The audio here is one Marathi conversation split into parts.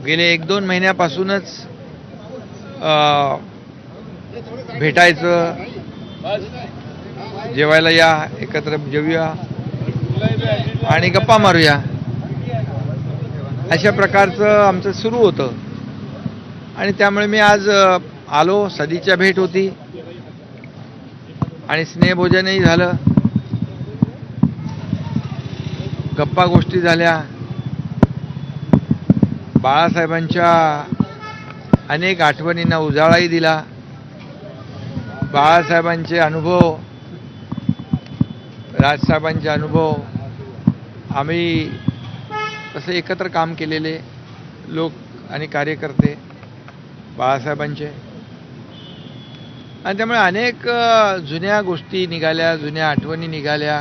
गेले 1-2 महिन्यापासूनच भेटायचं, जेवायला या, एकत्र जेवूया आणि गप्पा मारूया, अशा प्रकारचं आमचं सुरू होतं. आणि त्यामुळे मी आज आलो. सदिच्छा भेट होती आणि स्नेहभोजनही झालं, गप्पा गोष्टी झाल्या. बाळासाहेबांच्या अनेक आठवणींना उजाळाही दिला. बाळासाहेबांचे अनुभव, राजसाहेबांचे अनुभव, आम्ही तसे एकत्र काम केलेले लोक आणि कार्यकर्ते बाळासाहेबांचे, आणि त्यामुळे अनेक जुन्या गोष्टी निघाल्या, जुन्या आठवणी निघाल्या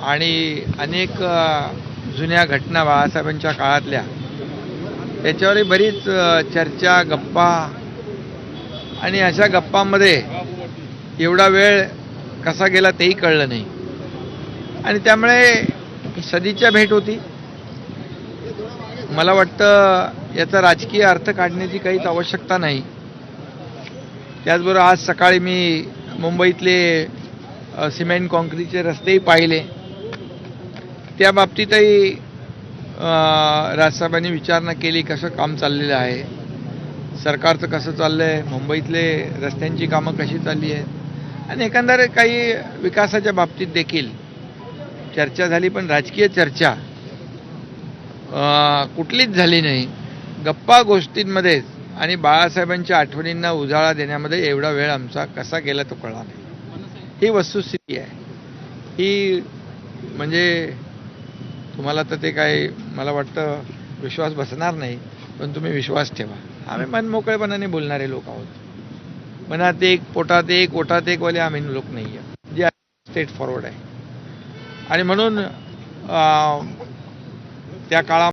आणि अनेक जुन्या घटना बाळासाहेबांच्या काळातल्या, त्याच्यावरही बरीच चर्चा, गप्पा. आणि अशा गप्पांमध्ये एवढा वेळ कसा गेला तेही कळलं नाही. आणि त्यामुळे सदिच्छा भेट होती. मला वाटतं याचा राजकीय अर्थ काढण्याची काहीच आवश्यकता नाही. त्याचबरोबर आज सकाळी मी मुंबईतले सिमेंट कॉन्क्रीटचे रस्तेही पाहिले. त्या बाबतीतही राजसाहेबांनी विचारणा केली, कसं काम चाललेलं आहे, सरकारचं कसं चाललं आहे, मुंबईतले रस्त्यांची कामं कशी चालली आहेत, आणि एकंदर काही विकासाच्या बाबतीत देखील चर्चा झाली. पण राजकीय चर्चा कुठलीच झाली नाही. गप्पा गोष्टींमध्येच आणि बाळासाहेबांच्या आठवणींना उजाळा देण्यामध्ये एवढा वेळ आमचा कसा गेला तो कळला नाही. ही वस्तुस्थिती आहे. ही म्हणजे तुम्हाला तर ते काय, मला वाटतं विश्वास बसणार नाही, पण तुम्ही विश्वास ठेवा. आम्ही मनमोकळेपणाने बोलणारे लोक आहोत. मनात एक, पोटात एक, ओठात एक वाले आम्ही लोक नाही आहे, जे स्ट्रेट फॉरवर्ड आहे. आणि म्हणून त्या काळात